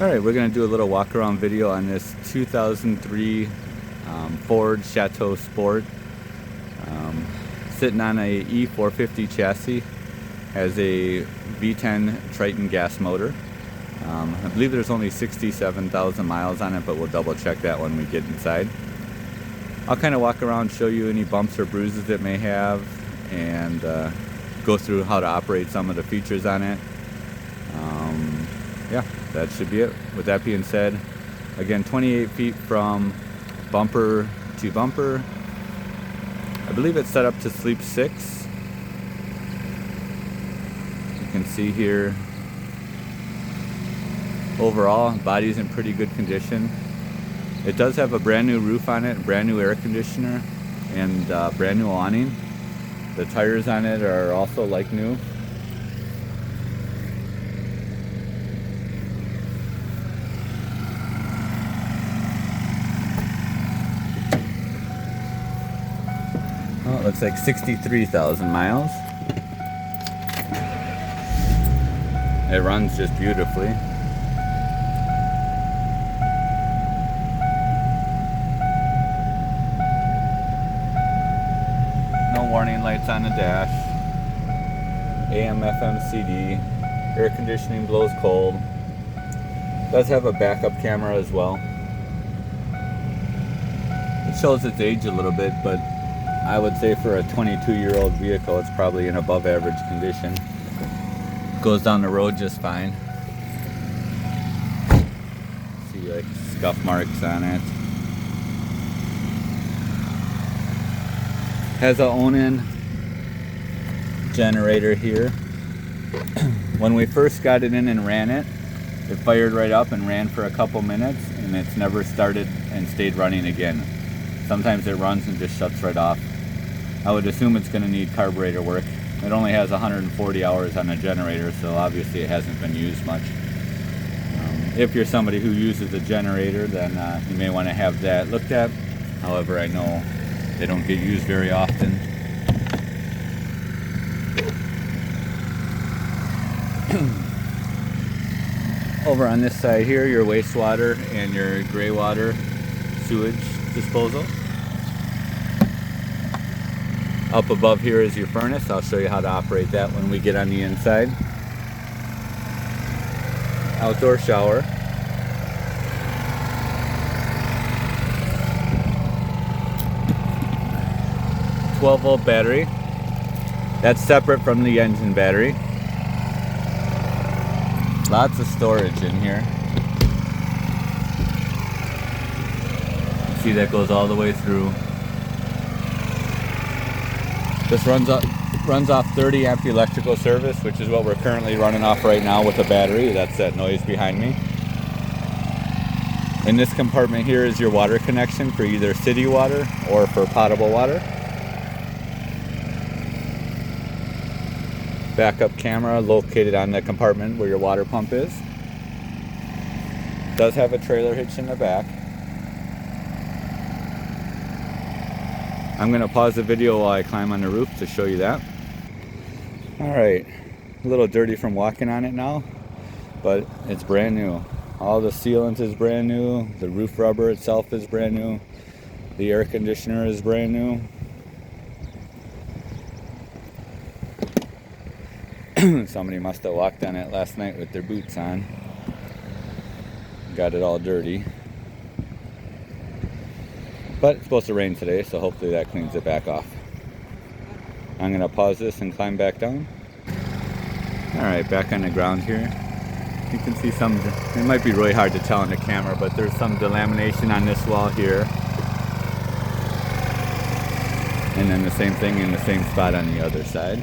Alright, we're going to do a little walk around video on this 2003 Ford Chateau Sport. Sitting on a E450 chassis. Has a V10 Triton gas motor. I believe there's only 67,000 miles on it, but we'll double check that when we get inside. I'll kind of walk around, show you any bumps or bruises it may have, and go through how to operate some of the features on it. Yeah, that should be it. With that being said, again, 28 feet from bumper to bumper. I believe it's set up to sleep 6. You can see here, overall, body's in pretty good condition. It does have a brand new roof on it, brand new air conditioner, and brand new awning. The tires on it are also like new. Well, it looks like 63,000 miles. It runs just beautifully. No warning lights on the dash. AM, FM, CD. Air conditioning blows cold. Does have a backup camera as well. It shows its age a little bit, but I would say for a 22-year-old vehicle, it's probably in above average condition. Goes down the road just fine. See like scuff marks on it. Has a Onan generator here. When we first got it in and ran it, it fired right up and ran for a couple minutes, and it's never started and stayed running again. Sometimes it runs and just shuts right off. I would assume it's going to need carburetor work. It only has 140 hours on a generator, so obviously it hasn't been used much. If you're somebody who uses a generator, then you may want to have that looked at. However, I know they don't get used very often. Over on this side here, your wastewater and your gray water sewage disposal. Up above here is your furnace. I'll show you how to operate that when we get on the inside. Outdoor shower. A 12-volt battery. That's separate from the engine battery. Lots of storage in here. See, that goes all the way through. This runs off 30 amp electrical service, which is what we're currently running off right now with a battery. That's that noise behind me. In this compartment here is your water connection for either city water or for potable water. Backup camera located on the compartment where your water pump is. Does have a trailer hitch in the back. I'm going to pause the video while I climb on the roof to show you that. Alright, a little dirty from walking on it now, but it's brand new. All the sealant is brand new, the roof rubber itself is brand new, the air conditioner is brand new. Somebody must have walked on it last night with their boots on. Got it all dirty. But it's supposed to rain today, so hopefully that cleans it back off. I'm going to pause this and climb back down. Alright, back on the ground here. You can see some, it might be really hard to tell on the camera, but there's some delamination on this wall here. And then the same thing in the same spot on the other side.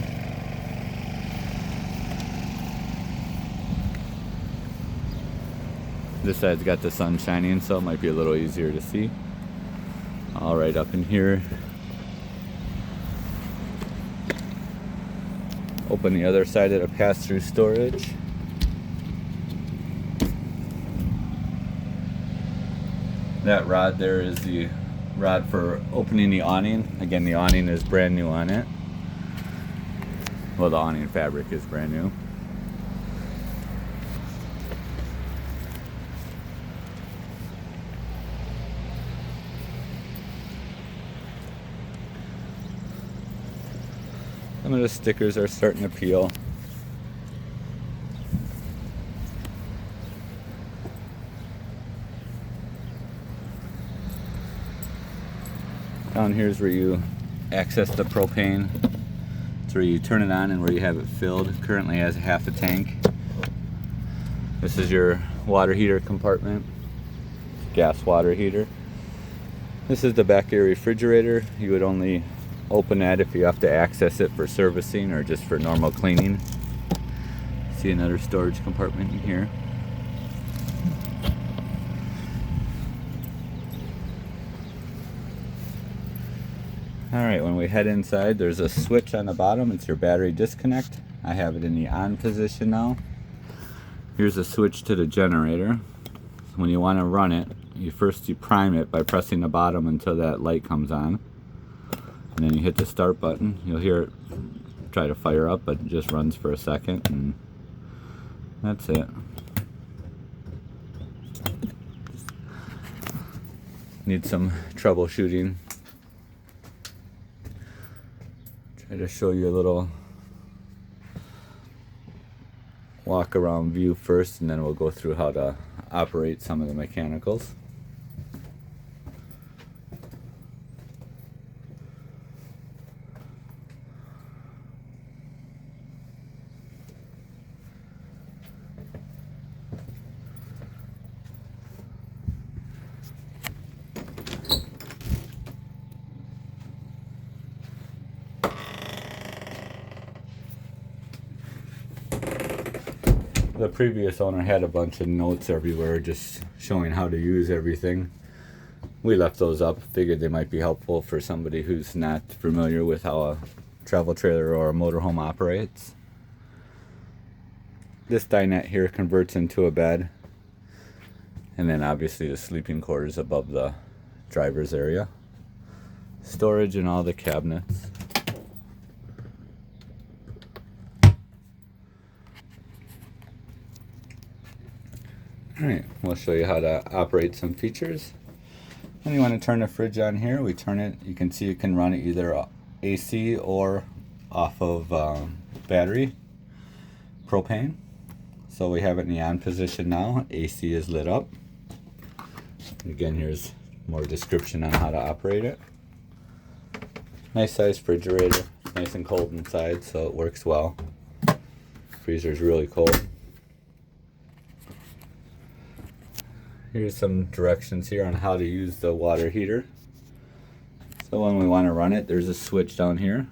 This side's got the sun shining, so it might be a little easier to see. All right, up in here. Open the other side of the pass-through storage. That rod there is the rod for opening the awning. Again, the awning is brand new on it. Well, the awning fabric is brand new. Some of the stickers are starting to peel. Down here is where you access the propane. It's where you turn it on and where you have it filled. Currently has half a tank. This is your water heater compartment, gas water heater. This is the back air refrigerator. You would only open that if you have to access it for servicing or just for normal cleaning. See another storage compartment in here. Alright, when we head inside, there's a switch on the bottom. It's your battery disconnect. I have it in the on position now. Here's a switch to the generator. When you want to run it, you prime it by pressing the bottom until that light comes on. And then you hit the start button. You'll hear it try to fire up, but it just runs for a second, and that's it. Need some troubleshooting. Try to show you a little walk around view first, and then we'll go through how to operate some of the mechanicals. The previous owner had a bunch of notes everywhere just showing how to use everything. We left those up, figured they might be helpful for somebody who's not familiar with how a travel trailer or a motorhome operates. This dinette here converts into a bed, and then obviously the sleeping quarters above the driver's area. Storage in all the cabinets. Alright, we'll show you how to operate some features. When you want to turn the fridge on here, we turn it, you can see you can run it either AC or off of battery, propane. So we have it in the on position now, AC is lit up. Again, here's more description on how to operate it. Nice size refrigerator, nice and cold inside, so it works well. Freezer's really cold. Here's some directions here on how to use the water heater. So when we want to run it, there's a switch down here.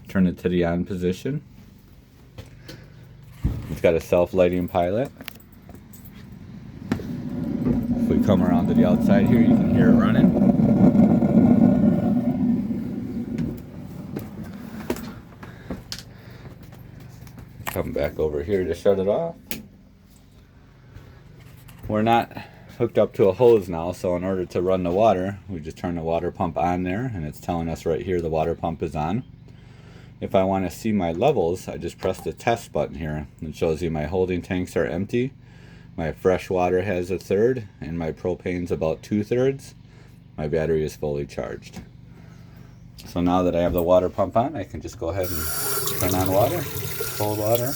Turn it to the on position. It's got a self-lighting pilot. If we come around to the outside here, you can hear it running. Come back over here to shut it off. We're not hooked up to a hose now, so in order to run the water, we just turn the water pump on there, and it's telling us right here the water pump is on. If I want to see my levels, I just press the test button here. It shows you my holding tanks are empty, my fresh water has 1/3, and my propane's about 2/3. My battery is fully charged. So now that I have the water pump on, I can just go ahead and turn on water, cold water,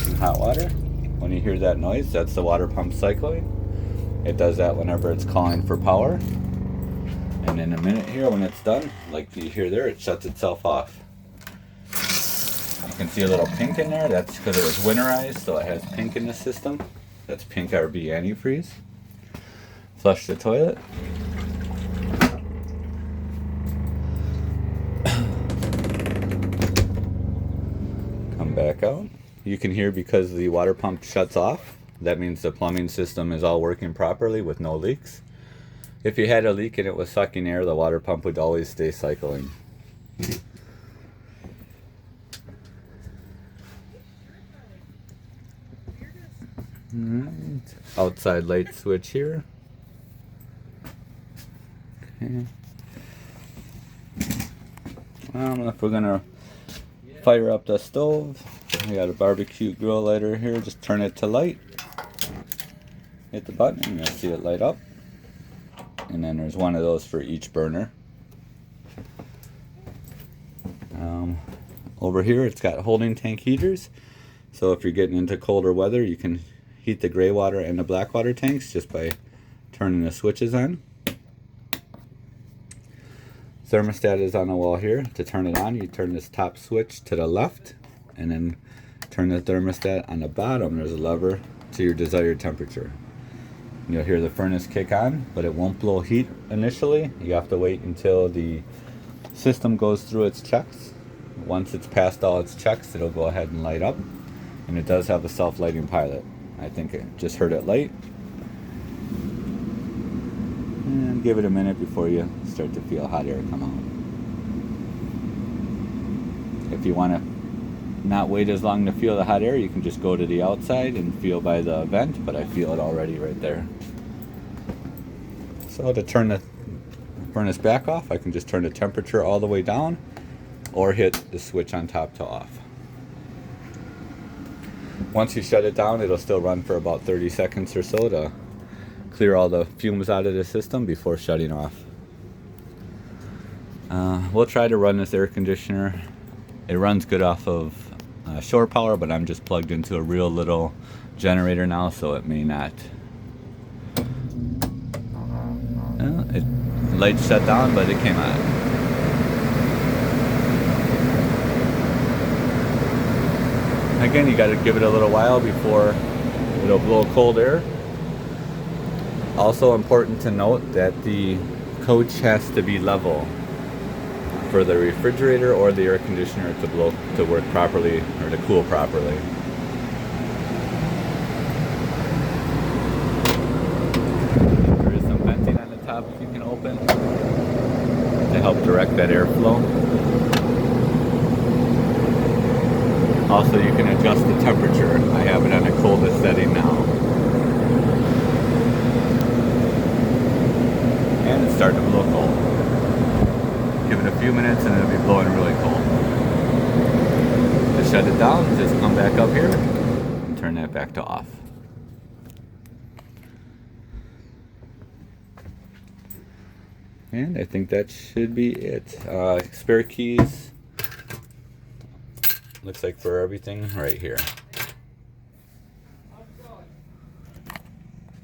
and hot water. When you hear that noise, that's the water pump cycling. It does that whenever it's calling for power. And in a minute here, when it's done, like you hear there, it shuts itself off. You can see a little pink in there. That's because it was winterized, so it has pink in the system. That's pink RB antifreeze. Flush the toilet. Come back out. You can hear because the water pump shuts off. That means the plumbing system is all working properly with no leaks. If you had a leak and it was sucking air, the water pump would always stay cycling. Right. Outside light switch here. Okay. If we're gonna fire up the stove, we got a barbecue grill lighter here. Just turn it to light. Hit the button and you'll see it light up. And then there's one of those for each burner. Over here it's got holding tank heaters, so if you're getting into colder weather you can heat the gray water and the black water tanks just by turning the switches on. Thermostat is on the wall here. To turn it on, you turn this top switch to the left and then turn the thermostat on the bottom. There's a lever to your desired temperature. You'll hear the furnace kick on, but it won't blow heat initially. You have to wait until the system goes through its checks. Once it's passed all its checks, it'll go ahead and light up. And it does have a self-lighting pilot. I think I just heard it light. And give it a minute before you start to feel hot air come out. If you want to not wait as long to feel the hot air, you can just go to the outside and feel by the vent, but I feel it already right there. So to turn the furnace back off, I can just turn the temperature all the way down or hit the switch on top to off. Once you shut it down, it'll still run for about 30 seconds or so to clear all the fumes out of the system before shutting off. We'll try to run this air conditioner. It runs good off of shore power, but I'm just plugged into a real little generator now, so it may not. The lights shut down, but it came on. Again, you got to give it a little while before it'll blow cold air. Also important to note that the coach has to be level for the refrigerator or the air conditioner to work properly or to cool properly. There is some venting on the top you can open to help direct that airflow. Also, you can adjust the temperature. I have it on the coldest setting now. And it's starting to blow cold. Give it a few minutes and it'll be blowing really cold. To shut it down, just come back up here and turn that back to off. And I think that should be it. Spare keys. Looks like for everything right here.